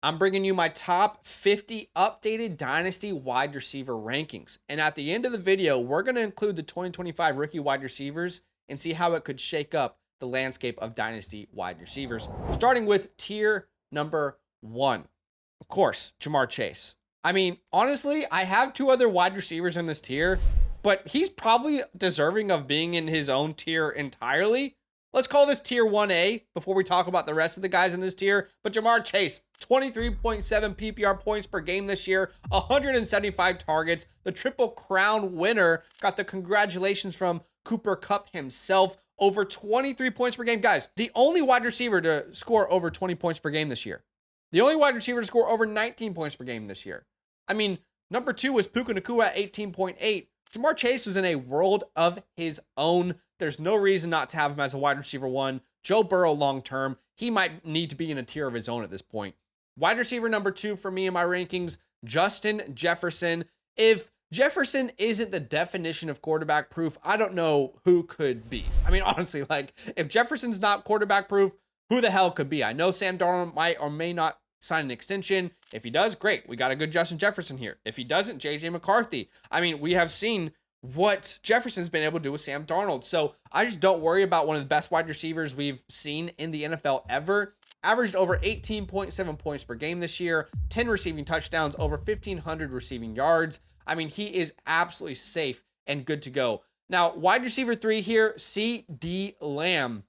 I'm bringing you my top 50 updated Dynasty wide receiver rankings. And at the end of the video, we're going to include the 2025 rookie wide receivers and see how it could shake up the landscape of Dynasty wide receivers. Starting with tier number 1. Of course, Ja'Marr Chase. I mean, honestly, I have 2 other wide receivers in this tier, but he's probably deserving of being in his own tier entirely. Let's call this tier 1A before we talk about the rest of the guys in this tier. But Ja'Marr Chase, 23.7 PPR points per game this year, 175 targets, the Triple Crown winner, got the congratulations from Cooper Kupp himself, over 23 points per game. Guys, the only wide receiver to score over 20 points per game this year. The only wide receiver to score over 19 points per game this year. I mean, number 2 was Puka Nacua at 18.8. Ja'Marr Chase was in a world of his own. There's no reason not to have him as a wide receiver 1. Joe Burrow long term, he might need to be in a tier of his own at this point. Wide receiver number 2 for me in my rankings, Justin Jefferson. If Jefferson isn't the definition of quarterback proof, I don't know who could be. I mean, honestly, like, if Jefferson's not quarterback proof, who the hell could be? I know Sam Darnold might or may not sign an extension. If he does, great. We got a good Justin Jefferson here. If he doesn't, JJ McCarthy. I mean, we have seen what Jefferson's been able to do with Sam Darnold. So I just don't worry about one of the best wide receivers we've seen in the NFL ever. Averaged over 18.7 points per game this year, 10 receiving touchdowns, over 1,500 receiving yards. I mean, he is absolutely safe and good to go. Now, wide receiver 3 here, CeeDee Lamb.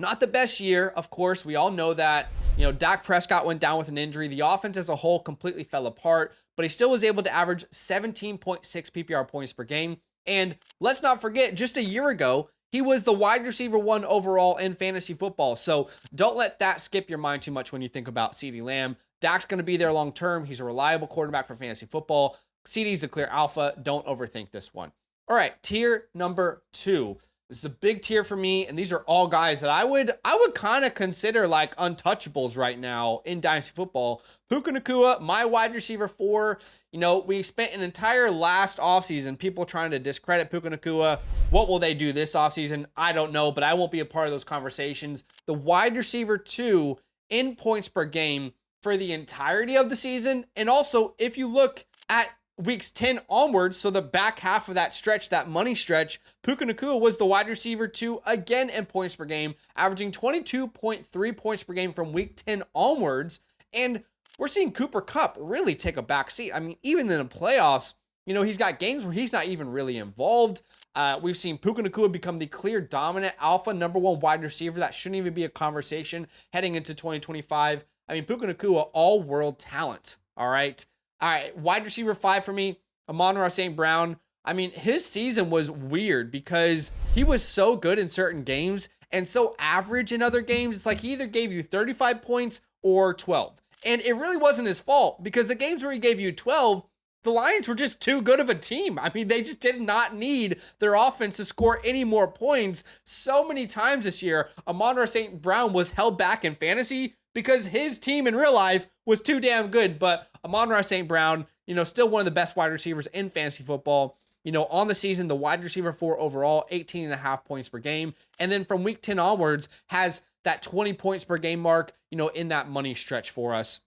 Not the best year, of course. We all know that. You know, Dak Prescott went down with an injury. The offense as a whole completely fell apart, but he still was able to average 17.6 PPR points per game. And let's not forget, just a year ago, he was the wide receiver 1 overall in fantasy football. So don't let that skip your mind too much when you think about CeeDee Lamb. Dak's going to be there long term. He's a reliable quarterback for fantasy football. CeeDee's a clear alpha. Don't overthink this one. All right, tier number 2. This is a big tier for me, and these are all guys that I would kind of consider like untouchables right now in Dynasty football. Puka Nacua, my wide receiver 4. You know, we spent an entire last offseason people trying to discredit Puka Nacua. What will they do this offseason? I don't know, but I won't be a part of those conversations. The wide receiver 2 in points per game for the entirety of the season. And also, if you look at weeks 10 onwards, so the back half of that stretch, that money stretch, Puka Nacua was the wide receiver 2 again in points per game, averaging 22.3 points per game from week 10 onwards. And we're seeing Cooper Kupp really take a back seat. I mean, even in the playoffs, you know, he's got games where he's not even really involved. We've seen Puka Nacua become the clear dominant alpha number 1 wide receiver. That shouldn't even be a conversation heading into 2025. I mean, Puka Nacua, all-world talent, all right? All right, wide receiver 5 for me, Amon-Ra St. Brown. I mean, his season was weird because he was so good in certain games and so average in other games. It's like he either gave you 35 points or 12. And it really wasn't his fault because the games where he gave you 12, the Lions were just too good of a team. I mean, they just did not need their offense to score any more points. So many times this year, Amon-Ra St. Brown was held back in fantasy because his team in real life was too damn good. But Amon-Ra St. Brown, you know, still one of the best wide receivers in fantasy football. You know, on the season, the wide receiver 4 overall, 18.5 points per game. And then from week 10 onwards, has that 20 points per game mark, you know, in that money stretch for us.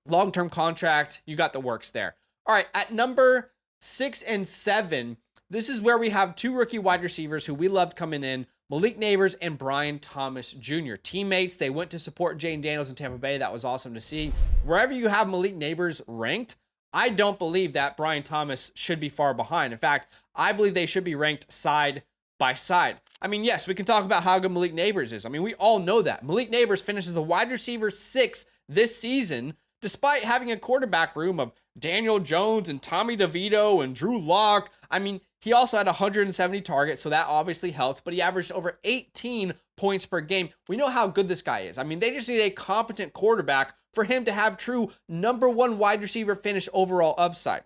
Long-term contract, you got the works there. All right, at number 6 and 7, this is where we have 2 rookie wide receivers who we loved coming in, Malik Nabers and Brian Thomas Jr. Teammates, they went to support Jayden Daniels in Tampa Bay. That was awesome to see. Wherever you have Malik Nabers ranked, I don't believe that Brian Thomas should be far behind. In fact, I believe they should be ranked side by side. I mean, yes, we can talk about how good Malik Nabers is. I mean, we all know that. Malik Nabers finishes a wide receiver 6 this season, despite having a quarterback room of Daniel Jones and Tommy DeVito and Drew Lock. I mean, he also had 170 targets, so that obviously helped, but he averaged over 18 points per game. We know how good this guy is. I mean, they just need a competent quarterback for him to have true number 1 wide receiver finish overall upside.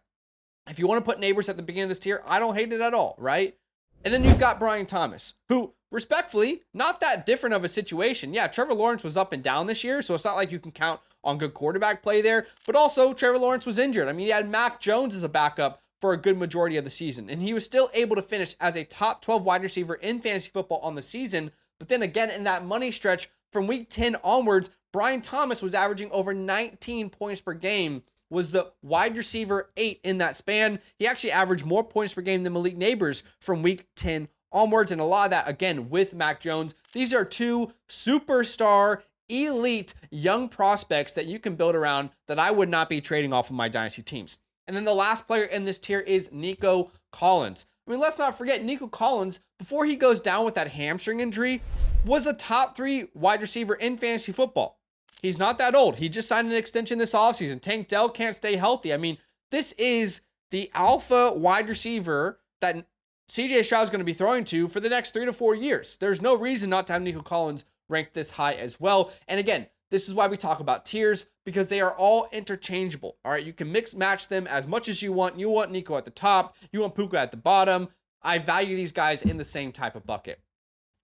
If you want to put Nabers at the beginning of this tier, I don't hate it at all, right? And then you've got Brian Thomas, who, respectfully, not that different of a situation. Yeah, Trevor Lawrence was up and down this year, so it's not like you can count on good quarterback play there. But also, Trevor Lawrence was injured. I mean, he had Mac Jones as a backup for a good majority of the season, and he was still able to finish as a top 12 wide receiver in fantasy football on the season. But then again, in that money stretch from week 10 onwards, Brian Thomas was averaging over 19 points per game, was the wide receiver 8 in that span. He actually averaged more points per game than Malik Neighbors from week 10 onwards, and a lot of that, again, with Mac Jones. These are two superstar, elite, young prospects that you can build around that I would not be trading off of my dynasty teams. And then the last player in this tier is Nico Collins. I mean, let's not forget, Nico Collins, before he goes down with that hamstring injury, was a top 3 wide receiver in fantasy football. He's not that old. He just signed an extension this offseason. Tank Dell can't stay healthy. I mean, this is the alpha wide receiver that CJ Stroud is going to be throwing to for the next 3 to 4 years. There's no reason not to have Nico Collins ranked this high as well. And again, this is why we talk about tiers, because they are all interchangeable. All right, you can mix match them as much as you want. You want Nico at the top, you want Puka at the bottom. I value these guys in the same type of bucket.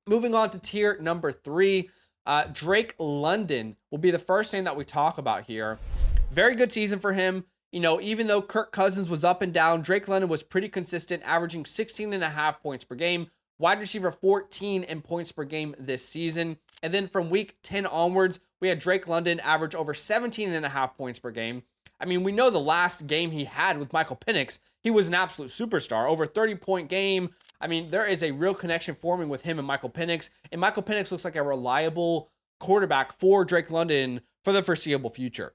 Moving on to tier number 3, Drake London will be the first name that we talk about here. Very good season for him. You know, even though Kirk Cousins was up and down, Drake London was pretty consistent, averaging 16.5 points per game. Wide receiver 14 in points per game this season. And then from week 10 onwards, we had Drake London average over 17.5 points per game. I mean, we know the last game he had with Michael Penix, he was an absolute superstar, over 30-point game. I mean, there is a real connection forming with him and Michael Penix. And Michael Penix looks like a reliable quarterback for Drake London for the foreseeable future.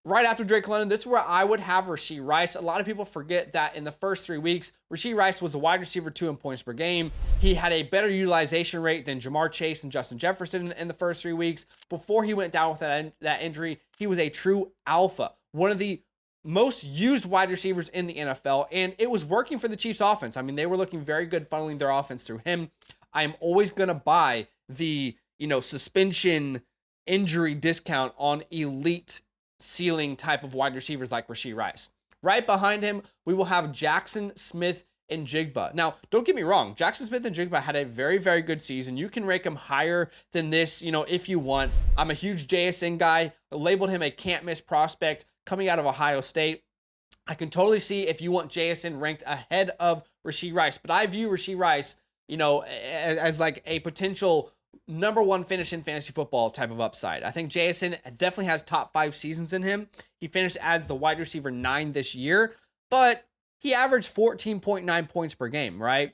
Right after Drake London, this is where I would have Rashee Rice. A lot of people forget that in the first 3 weeks, Rashee Rice was a wide receiver 2 in points per game. He had a better utilization rate than Jamar Chase and Justin Jefferson in the first 3 weeks. Before he went down with that injury, he was a true alpha, one of the most used wide receivers in the NFL, and it was working for the Chiefs offense. I mean, they were looking very good funneling their offense through him. I'm always going to buy the, suspension injury discount on elite ceiling type of wide receivers like Rashee Rice. Right behind him, we will have Jackson Smith and Jigba. Now, don't get me wrong. Jackson Smith and Jigba had a very, very good season. You can rank him higher than this, if you want. I'm a huge JSN guy. I labeled him a can't-miss prospect coming out of Ohio State. I can totally see if you want JSN ranked ahead of Rashee Rice, but I view Rashee Rice, as like a potential number 1 finish in fantasy football type of upside. I think JSN definitely has top 5 seasons in him. He finished as the wide receiver 9 this year, but he averaged 14.9 points per game, right?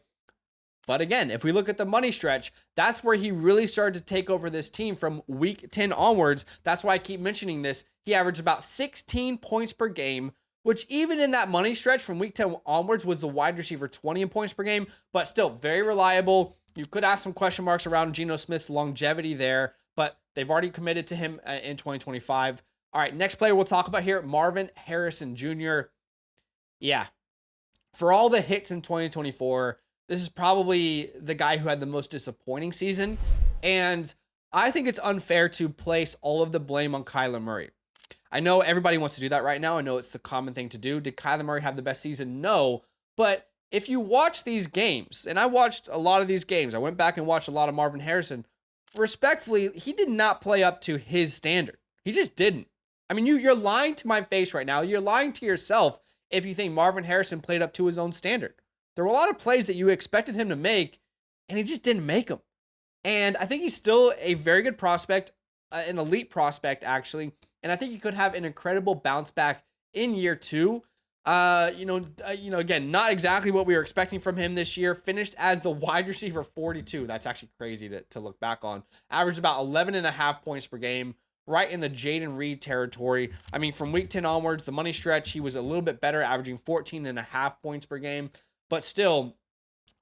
But again, if we look at the money stretch, that's where he really started to take over this team from week 10 onwards. That's why I keep mentioning this. He averaged about 16 points per game, which even in that money stretch from week 10 onwards was the wide receiver 20 in points per game, but still very reliable. You could ask some question marks around Geno Smith's longevity there, but they've already committed to him in 2025. All right, next player we'll talk about here, Marvin Harrison Jr. Yeah, for all the hits in 2024, this is probably the guy who had the most disappointing season, and I think it's unfair to place all of the blame on Kyler Murray. I know everybody wants to do that right now. I know it's the common thing to do. Did Kyler Murray have the best season? No, but if you watch these games, and I watched a lot of these games, I went back and watched a lot of Marvin Harrison. Respectfully, he did not play up to his standard. He just didn't. I mean, you're lying to my face right now. You're lying to yourself if you think Marvin Harrison played up to his own standard. There were a lot of plays that you expected him to make, and he just didn't make them. And I think he's still a very good prospect, an elite prospect, actually. And I think he could have an incredible bounce back in year 2. Again, not exactly what we were expecting from him this year. Finished as the wide receiver 42. That's actually crazy to look back on. Averaged about 11.5 points per game, right in the Jaden Reed territory. I mean, from week 10 onwards, the money stretch, he was a little bit better, averaging 14.5 points per game. But still,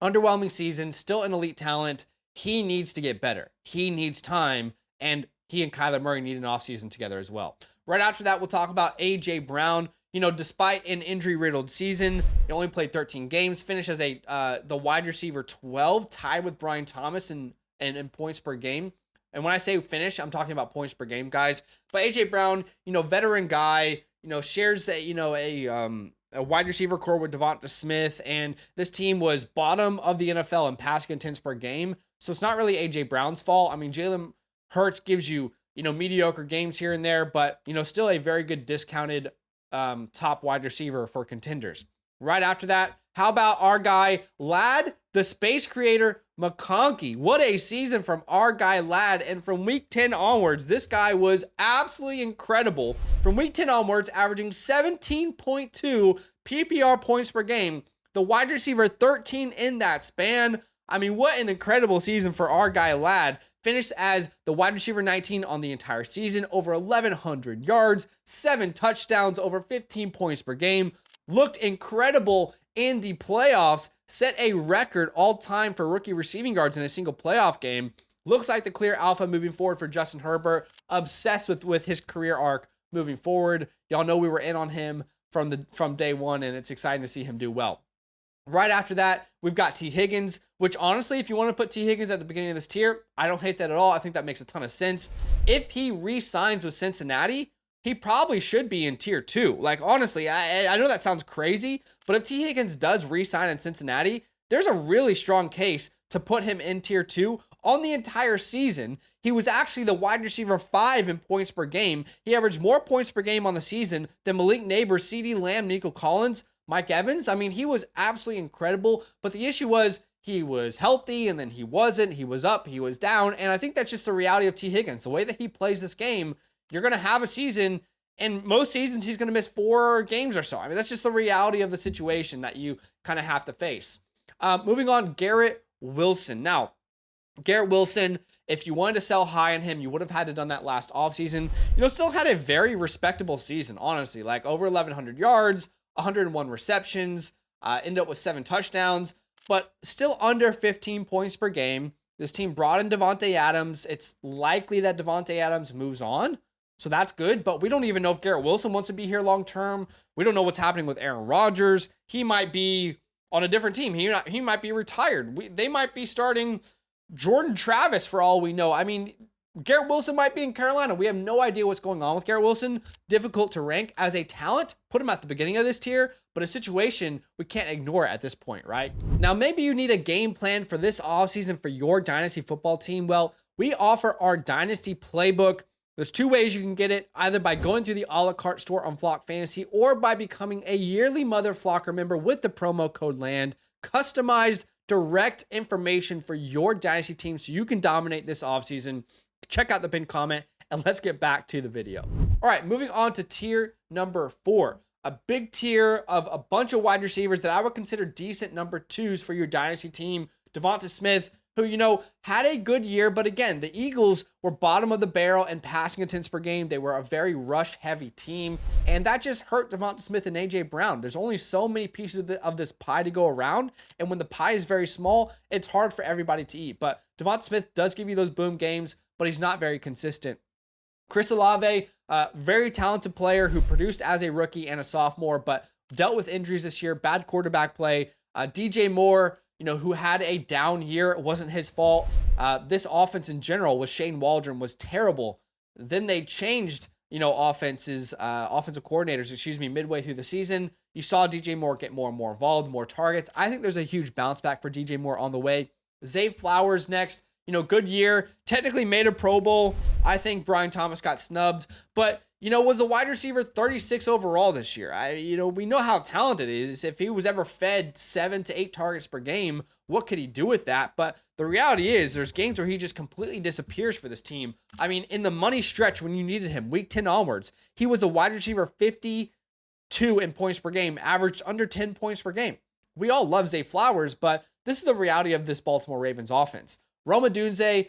underwhelming season, still an elite talent. He needs to get better. He needs time, and he and Kyler Murray need an offseason together as well. Right after that, we'll talk about A.J. Brown. Despite an injury-riddled season, he only played 13 games, finished as the wide receiver 12, tied with Brian Thomas in points per game. And when I say finish, I'm talking about points per game, guys. But A.J. Brown, veteran guy, shares a wide receiver core with Devonta Smith, and this team was bottom of the NFL in passing attempts per game. So it's not really A.J. Brown's fault. I mean, Jalen Hurts gives you, mediocre games here and there, but, still a very good discounted top wide receiver for contenders. Right after that, how about our guy, Lad, the space creator, McConkey. What a season from our guy Lad. And from week 10 onwards, this guy was absolutely incredible. From week 10 onwards, averaging 17.2 PPR points per game. The wide receiver 13 in that span. I mean, what an incredible season for our guy Lad. Finished as the wide receiver 19 on the entire season, over 1,100 yards, 7 touchdowns, over 15 points per game. Looked incredible in the playoffs, set a record all time for rookie receiving yards in a single playoff game. Looks like the clear alpha moving forward for Justin Herbert. Obsessed with his career arc moving forward. Y'all know we were in on him from day one, and it's exciting to see him do well. Right after that, we've got T. Higgins, which honestly, if you want to put T. Higgins at the beginning of this tier, I don't hate that at all. I think that makes a ton of sense. If he re-signs with Cincinnati, he probably should be in tier 2. Like, honestly, I know that sounds crazy, but if T. Higgins does re-sign in Cincinnati, there's a really strong case to put him in tier 2. On the entire season, he was actually the wide receiver 5 in points per game. He averaged more points per game on the season than Malik Neighbors, CeeDee Lamb, Nico Collins, Mike Evans. I mean, he was absolutely incredible, but the issue was he was healthy and then he wasn't. He was up, he was down, and I think that's just the reality of T. Higgins. The way that he plays this game, you're going to have a season, and most seasons he's going to miss 4 games or so. I mean, that's just the reality of the situation that you kind of have to face. Moving on, Garrett Wilson. Now, Garrett Wilson, if you wanted to sell high on him, you would have had to done that last offseason. Still had a very respectable season, honestly, like over 1,100 yards, 101 receptions, ended up with 7 touchdowns, but still under 15 points per game. This team brought in Davante Adams. It's likely that Davante Adams moves on, so that's good, but we don't even know if Garrett Wilson wants to be here long term. We don't know what's happening with Aaron Rodgers. He might be on a different team. He might be retired. They might be starting Jordan Travis for all we know. I mean, Garrett Wilson might be in Carolina. We have no idea what's going on with Garrett Wilson. Difficult to rank as a talent. Put him at the beginning of this tier, but a situation we can't ignore at this point, right? Now, maybe you need a game plan for this offseason for your Dynasty football team. Well, we offer our Dynasty Playbook. There's 2 ways you can get it, either by going through the a la carte store on Flock Fantasy or by becoming a yearly Mother Flocker member with the promo code LAND. Customized direct information for your Dynasty team so you can dominate this offseason. Check out the pinned comment and let's get back to the video. All right, moving on to tier number 4, a big tier of a bunch of wide receivers that I would consider decent number 2s for your Dynasty team. Devonta Smith, who, had a good year, but again, the Eagles were bottom of the barrel in passing attempts per game. They were a very rush-heavy team, and that just hurt Devonta Smith and A.J. Brown. There's only so many pieces of this pie to go around, and when the pie is very small, it's hard for everybody to eat. But Devonta Smith does give you those boom games, but he's not very consistent. Chris Olave, very talented player who produced as a rookie and a sophomore, but dealt with injuries this year, bad quarterback play. DJ Moore, who had a down year. It wasn't his fault. This offense in general with Shane Waldron was terrible. Then they changed, offensive coordinators, midway through the season. You saw DJ Moore get more and more involved, more targets. I think there's a huge bounce back for DJ Moore on the way. Zay Flowers next. Good year. Technically made a Pro Bowl. I think Brian Thomas got snubbed, but was the wide receiver 36 overall this year. We know how talented he is. If he was ever fed 7 to 8 targets per game, what could he do with that? But the reality is there's games where he just completely disappears for this team. I mean, in the money stretch when you needed him, week 10 onwards, he was the wide receiver 52 in points per game, averaged under 10 points per game. We all love Zay Flowers, but this is the reality of this Baltimore Ravens offense. Rome Odunze,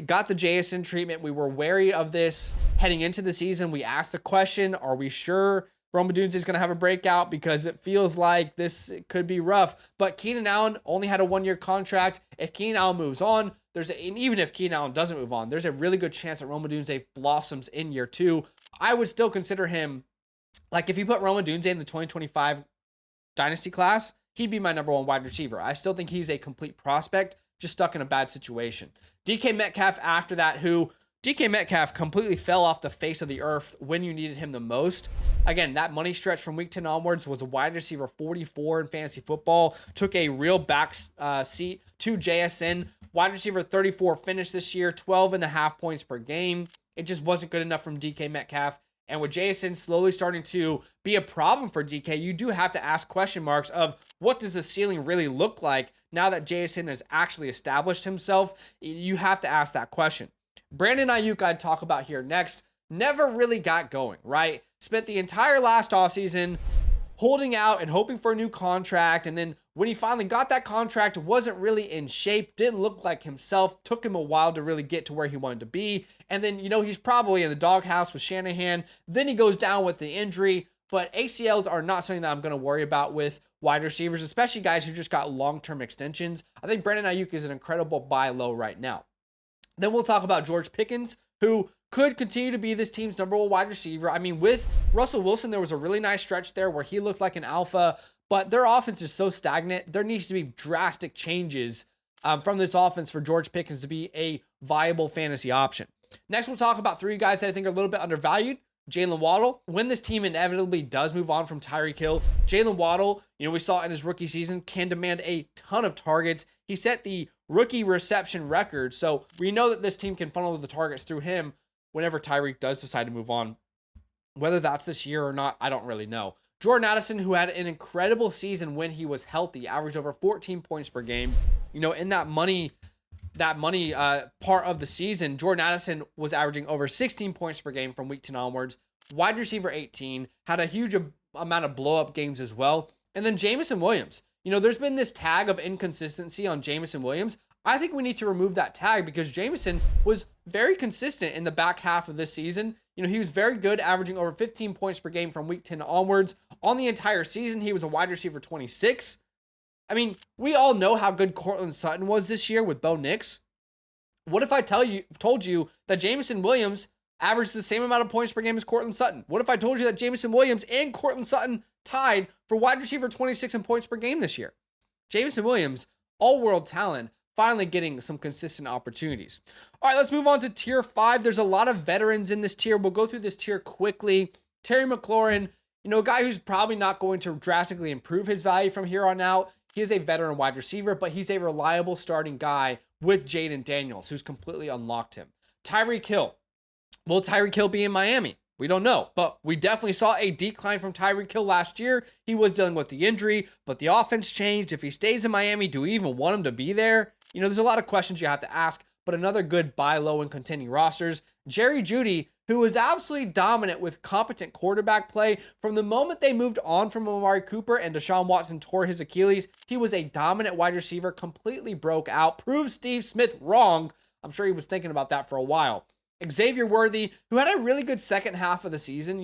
got the JSN treatment. We were wary of this heading into the season. We asked the question, are we sure Rome Odunze is going to have a breakout? Because it feels like this could be rough. But Keenan Allen only had a 1-year contract. If Keenan Allen moves on, and even if Keenan Allen doesn't move on, there's a really good chance that Rome Odunze blossoms in year 2. I would still consider him, like if you put Rome Odunze in the 2025 Dynasty class, he'd be my number 1 wide receiver. I still think he's a complete prospect, just stuck in a bad situation. DK Metcalf after that, DK Metcalf completely fell off the face of the earth when you needed him the most. Again, that money stretch from week 10 onwards was a wide receiver 44 in fantasy football. Took a real back seat to JSN. Wide receiver 34 finished this year, 12.5 points per game. It just wasn't good enough from DK Metcalf. And with Jason slowly starting to be a problem for DK, you do have to ask question marks of what does the ceiling really look like now that Jason has actually established himself. You have to ask that question. Brandon Ayuk, I'd talk about here next, never really got going, right? Spent the entire last offseason holding out and hoping for a new contract. And then when he finally got that contract, wasn't really in shape, didn't look like himself, took him a while to really get to where he wanted to be. And then, he's probably in the doghouse with Shanahan. Then he goes down with the injury. But ACLs are not something that I'm going to worry about with wide receivers, especially guys who just got long-term extensions. I think Brandon Ayuk is an incredible buy low right now. Then we'll talk about George Pickens, who could continue to be this team's number one wide receiver. I mean, with Russell Wilson, there was a really nice stretch there where he looked like an alpha, but their offense is so stagnant. There needs to be drastic changes from this offense for George Pickens to be a viable fantasy option. Next, we'll talk about three guys that I think are a little bit undervalued. Jalen Waddle. When this team inevitably does move on from Tyreek Hill, Jalen Waddle, we saw in his rookie season, can demand a ton of targets. He set the rookie reception record, so we know that this team can funnel the targets through him whenever Tyreek does decide to move on. Whether that's this year or not, I don't really know. Jordan Addison, who had an incredible season when he was healthy, averaged over 14 points per game. In that money part of the season, Jordan Addison was averaging over 16 points per game from week 10 onwards. Wide receiver 18, had a huge amount of blow-up games as well. And then Jameson Williams. There's been this tag of inconsistency on Jameson Williams. I think we need to remove that tag because Jameson was very consistent in the back half of this season. He was very good, averaging over 15 points per game from week 10 onwards. On the entire season, he was a wide receiver 26. I mean, we all know how good Courtland Sutton was this year with Bo Nix. What if I told you that Jameson Williams averaged the same amount of points per game as Courtland Sutton? What if I told you that Jameson Williams and Courtland Sutton tied for wide receiver 26 in points per game this year? Jameson Williams, all-world talent, finally getting some consistent opportunities. All right, let's move on to tier 5. There's a lot of veterans in this tier. We'll go through this tier quickly. Terry McLaurin, a guy who's probably not going to drastically improve his value from here on out. He is a veteran wide receiver, but he's a reliable starting guy with Jaden Daniels, who's completely unlocked him. Tyreek Hill. Will Tyreek Hill be in Miami? We don't know, but we definitely saw a decline from Tyreek Hill last year. He was dealing with the injury, but the offense changed. If he stays in Miami, do we even want him to be there? There's a lot of questions you have to ask, but another good buy low in contending rosters. Jerry Jeudy, who was absolutely dominant with competent quarterback play. From the moment they moved on from Amari Cooper and Deshaun Watson tore his Achilles, he was a dominant wide receiver, completely broke out, proved Steve Smith wrong. I'm sure he was thinking about that for a while. Xavier Worthy, who had a really good second half of the season,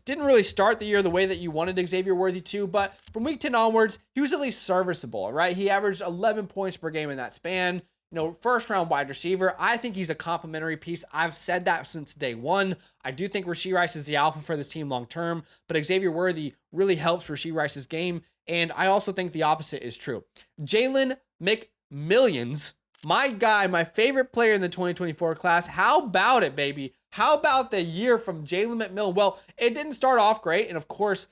didn't really start the year the way that you wanted Xavier Worthy to, but from week 10 onwards, he was at least serviceable, right? He averaged 11 points per game in that span. First round wide receiver. I think he's a complimentary piece. I've said that since day one. I do think Rashee Rice is the alpha for this team long term, but Xavier Worthy really helps Rashee Rice's game. And I also think the opposite is true. Jalen McMillions, my guy, my favorite player in the 2024 class. How about it, baby? How about the year from Jalen McMillan? Well, it didn't start off great. And of course,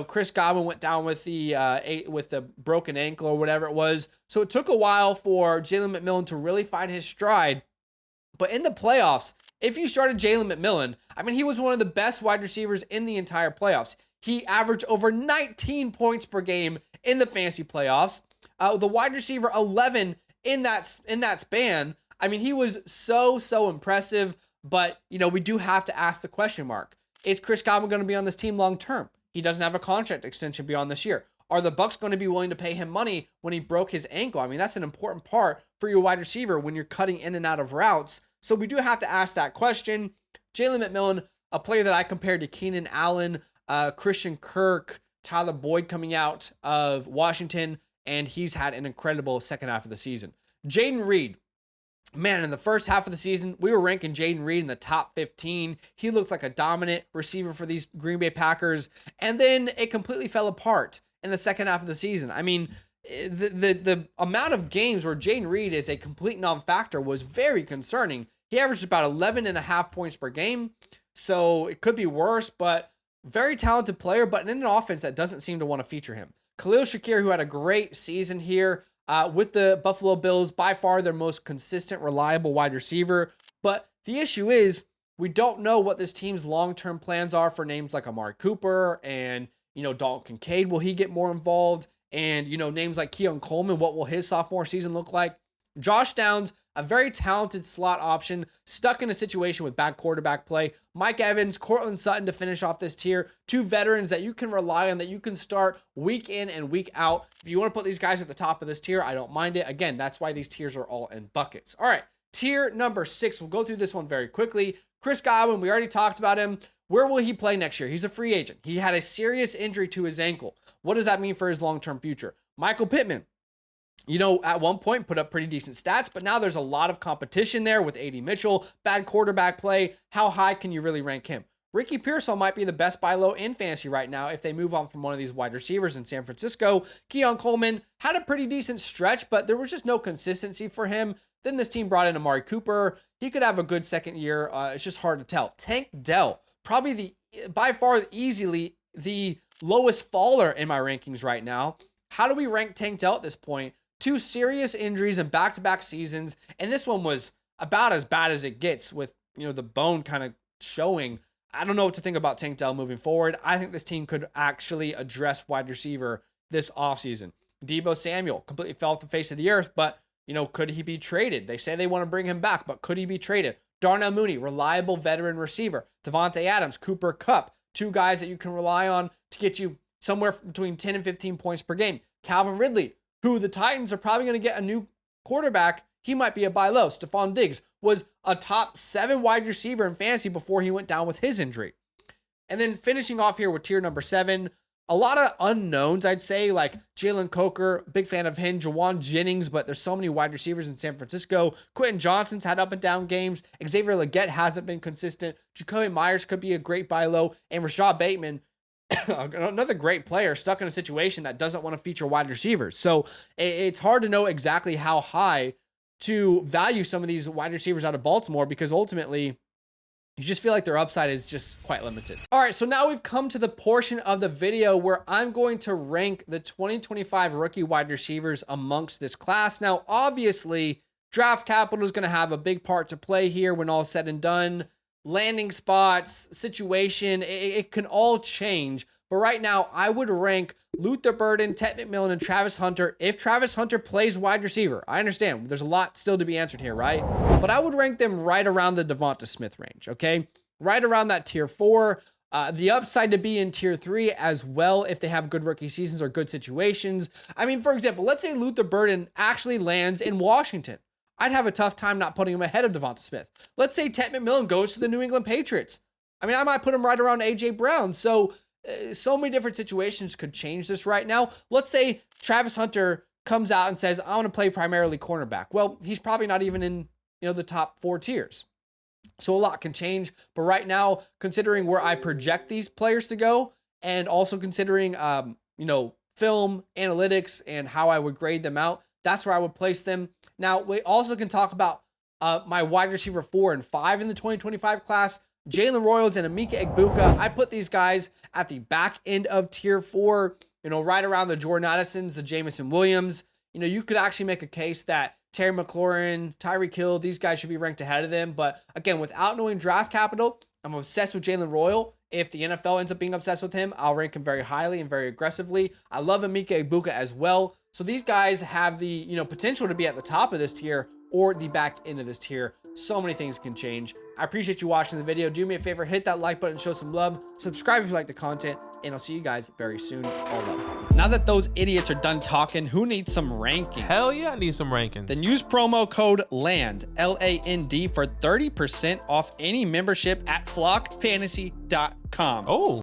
Chris Godwin went down with the broken ankle or whatever it was. So it took a while for Jalen McMillan to really find his stride. But in the playoffs, if you started Jalen McMillan, he was one of the best wide receivers in the entire playoffs. He averaged over 19 points per game in the fantasy playoffs. The wide receiver 11 in that span. He was so impressive. But, we do have to ask the question mark. Is Chris Godwin going to be on this team long term? He doesn't have a contract extension beyond this year. Are the Bucs going to be willing to pay him money when he broke his ankle? That's an important part for your wide receiver when you're cutting in and out of routes. So we do have to ask that question. Jalen McMillan, a player that I compared to Keenan Allen, Christian Kirk, Tyler Boyd coming out of Washington, and he's had an incredible second half of the season. Jaden Reed. Man, in the first half of the season, we were ranking Jaden Reed in the top 15. He looked like a dominant receiver for these Green Bay Packers. And then it completely fell apart in the second half of the season. The amount of games where Jaden Reed is a complete non-factor was very concerning. He averaged about 11.5 points per game. So it could be worse, but very talented player, but in an offense that doesn't seem to want to feature him. Khalil Shakir, who had a great season here, with the Buffalo Bills, by far their most consistent, reliable wide receiver. But the issue is, We don't know what this team's long-term plans are for names like Amari Cooper and, Dalton Kincaid. Will he get more involved? And, names like Keon Coleman, what will his sophomore season look like? Josh Downs, a very talented slot option, stuck in a situation with bad quarterback play. Mike Evans, Cortland Sutton to finish off this tier. 2 veterans that you can rely on, that you can start week in and week out. If you want to put these guys at the top of this tier, I don't mind it. Again, that's why these tiers are all in buckets. All right, tier number 6. We'll go through this one very quickly. Chris Godwin, we already talked about him. Where will he play next year? He's a free agent. He had a serious injury to his ankle. What does that mean for his long-term future? Michael Pittman, at one point put up pretty decent stats, but now there's a lot of competition there with A.D. Mitchell, bad quarterback play. How high can you really rank him? Ricky Pearsall might be the best buy low in fantasy right now if they move on from one of these wide receivers in San Francisco. Keon Coleman had a pretty decent stretch, but there was just no consistency for him. Then this team brought in Amari Cooper. He could have a good second year. It's just hard to tell. Tank Dell, probably by far easily the lowest faller in my rankings right now. How do we rank Tank Dell at this point? 2 serious injuries in back-to-back seasons, and this one was about as bad as it gets with, the bone kind of showing. I don't know what to think about Tank Dell moving forward. I think this team could actually address wide receiver this offseason. Deebo Samuel completely fell off the face of the earth, but, could he be traded? They say they want to bring him back, but could he be traded? Darnell Mooney, reliable veteran receiver. Devontae Adams, Cooper Kupp, 2 guys that you can rely on to get you somewhere between 10 and 15 points per game. Calvin Ridley, who the Titans are probably going to get a new quarterback. He might be a buy low. Stephon Diggs was a top 7 wide receiver in fantasy before he went down with his injury. And then finishing off here with tier number 7, a lot of unknowns, I'd say, like Jalen Coker, big fan of him, Jawan Jennings, but there's so many wide receivers in San Francisco. Quentin Johnson's had up and down games. Xavier Legette hasn't been consistent. Jacoby Myers could be a great buy low. And Rashad Bateman, another great player, stuck in a situation that doesn't want to feature wide receivers. So it's hard to know exactly how high to value some of these wide receivers out of Baltimore, because ultimately you just feel like their upside is just quite limited. All right, so now we've come to the portion of the video where I'm going to rank the 2025 rookie wide receivers amongst this class. Now, obviously, draft capital is going to have a big part to play here when all is said and done. Landing spots, situation, it can all change. But right now, I would rank Luther Burden, Ted McMillan, and Travis Hunter if Travis Hunter plays wide receiver. I understand there's a lot still to be answered here, right? But I would rank them right around the Devonta Smith range, okay? Right around that tier 4. The upside to be in tier 3 as well if they have good rookie seasons or good situations. I mean, for example, let's say Luther Burden actually lands in Washington. I'd have a tough time not putting him ahead of Devonta Smith. Let's say Ted McMillan goes to the New England Patriots. I mean, I might put him right around A.J. Brown. So many different situations could change this right now. Let's say Travis Hunter comes out and says, I want to play primarily cornerback. Well, he's probably not even in, the top 4 tiers. So a lot can change. But right now, considering where I project these players to go, and also considering, film analytics and how I would grade them out, that's where I would place them. Now, we also can talk about my wide receiver 4 and 5 in the 2025 class. Jalen Royals and Emeka Egbuka. I put these guys at the back end of tier 4, right around the Jordan Addisons, the Jamison Williams. You could actually make a case that Terry McLaurin, Tyreek Hill, these guys should be ranked ahead of them. But again, without knowing draft capital, I'm obsessed with Jalen Royal. If the NFL ends up being obsessed with him, I'll rank him very highly and very aggressively. I love Emeka Egbuka as well. So these guys have the, potential to be at the top of this tier or the back end of this tier. So many things can change. I appreciate you watching the video. Do me a favor, hit that like button, show some love, subscribe if you like the content, and I'll see you guys very soon. All love. Now that those idiots are done talking, who needs some rankings? Hell yeah, I need some rankings. Then use promo code LAND, LAND, for 30% off any membership at flockfantasy.com. Oh.